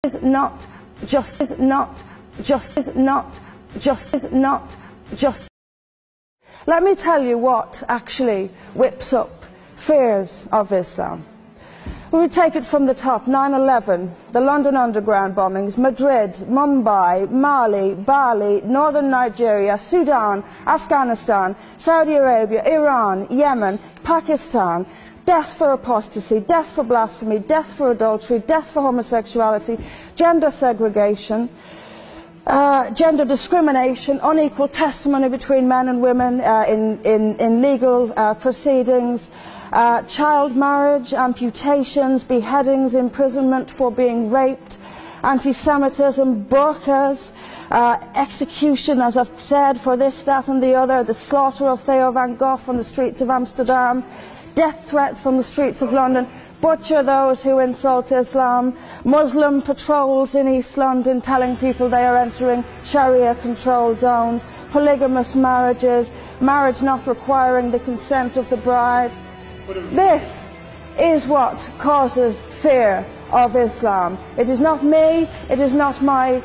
is not just, is not just, is not just, is not just. Let me tell you what actually whips up fears of Islam. We would take it from the top: 9/11, the London Underground bombings, Madrid, Mumbai, Mali, Bali, northern Nigeria, Sudan, Afghanistan, Saudi Arabia, Iran, Yemen, Pakistan, death for apostasy, death for blasphemy, death for adultery, death for homosexuality, gender segregation, gender discrimination, unequal testimony between men and women in legal proceedings, child marriage, amputations, beheadings, imprisonment for being raped, anti-Semitism, burqas, execution, as I've said, for this, that and the other, the slaughter of Theo van Gogh on the streets of Amsterdam, death threats on the streets of London, butcher those who insult Islam, Muslim patrols in East London telling people they are entering Sharia-controlled zones, polygamous marriages, marriage not requiring the consent of the bride. This is what causes fear of Islam. It is not me, it is not my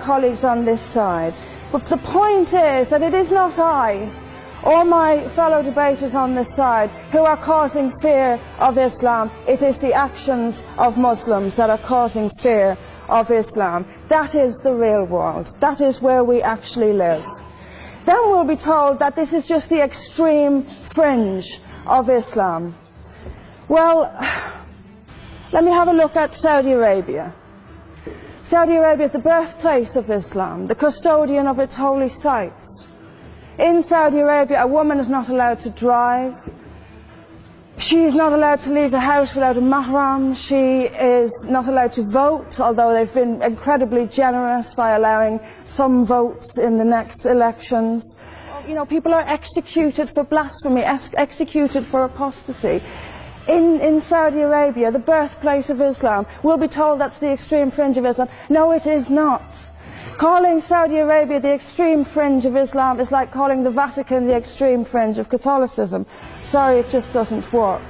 colleagues on this side. But the point is that it is not I or my fellow debaters on this side who are causing fear of Islam. It is the actions of Muslims that are causing fear of Islam. That is the real world. That is where we actually live. Then we'll be told that this is just the extreme fringe of Islam. Well, let me have a look at Saudi Arabia. Saudi Arabia, the birthplace of Islam, the custodian of its holy sites. In Saudi Arabia, a woman is not allowed to drive. She is not allowed to leave the house without a mahram. She is not allowed to vote, although they've been incredibly generous by allowing some votes in the next elections. You know, people are executed for blasphemy, executed for apostasy. In Saudi Arabia, the birthplace of Islam, we'll be told that's the extreme fringe of Islam. No, it is not. Calling Saudi Arabia the extreme fringe of Islam is like calling the Vatican the extreme fringe of Catholicism. Sorry, it just doesn't work.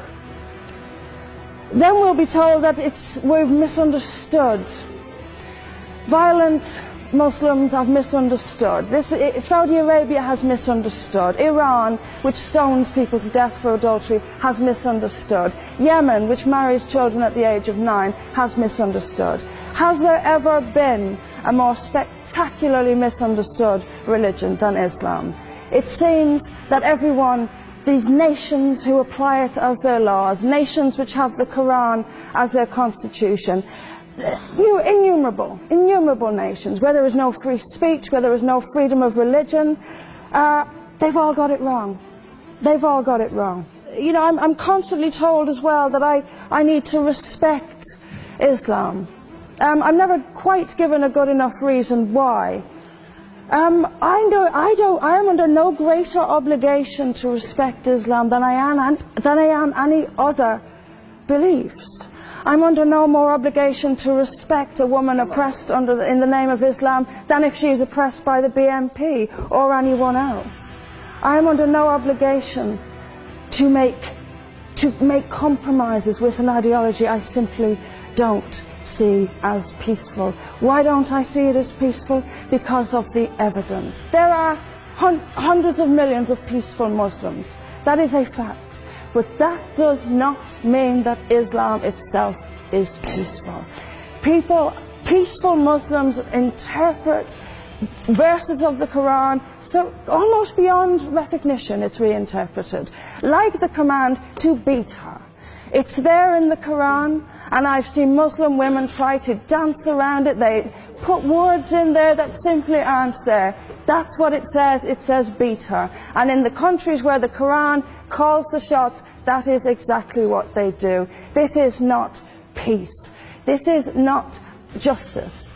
Then we'll be told that we've misunderstood. Violent Muslims have misunderstood. Saudi Arabia has misunderstood. Iran, which stones people to death for adultery, has misunderstood. Yemen, which marries children at the age of 9, has misunderstood. Has there ever been a more spectacularly misunderstood religion than Islam? It seems that everyone, these nations who apply it as their laws, nations which have the Quran as their constitution, innumerable nations, where there is no free speech, where there is no freedom of religion, they've all got it wrong. They've all got it wrong. You know, I'm constantly told as well that I need to respect Islam. I'm never quite given a good enough reason why. I am under no greater obligation to respect Islam than I am any other beliefs. I'm under no more obligation to respect a woman oppressed in the name of Islam than if she is oppressed by the BNP or anyone else. I am under no obligation to make compromises with an ideology I simply don't see as peaceful. Why don't I see it as peaceful? Because of the evidence. There are hundreds of millions of peaceful Muslims. That is a fact. But that does not mean that Islam itself is peaceful. Peaceful Muslims interpret verses of the Quran so almost beyond recognition. It's reinterpreted, like the command to beat her. It's there in the Quran, and I've seen Muslim women try to dance around it. They put words in there that simply aren't there. That's what it says. It says beat her. And in the countries where the Quran calls the shots, that is exactly what they do. This is not peace. This is not justice.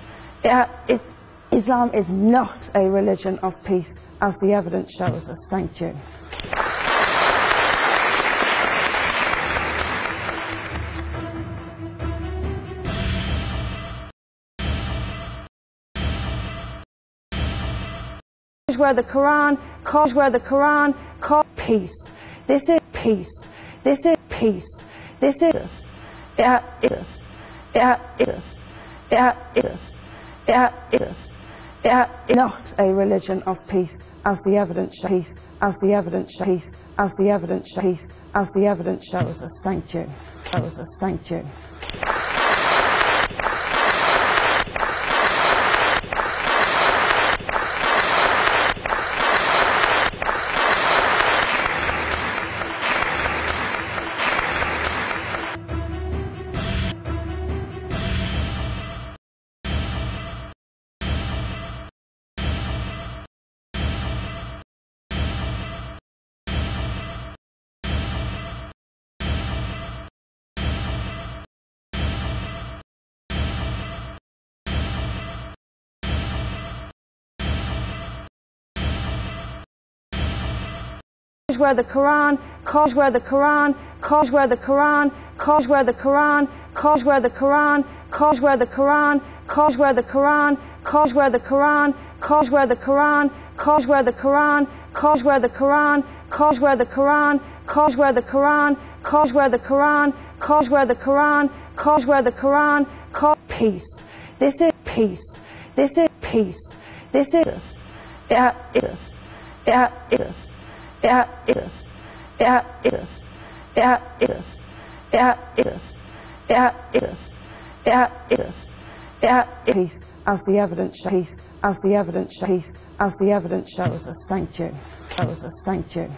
Islam is not a religion of peace, as the evidence shows us. Thank you. Where the Quran calls peace. This is peace. This is peace. This is not a religion of peace, as the evidence shows us. Thank you. Thank you. Where the Quran, where the Quran, where the Quran, where the Quran, where the Quran, where the Quran, where the Quran, where the Quran, where the Quran, where the Quran, where the Quran, where the Quran, where the Quran, where the Quran, where the Quran, where the Quran, peace. This is peace. This is peace. This is peace, as the evidence shows us. Thank you. Thank you.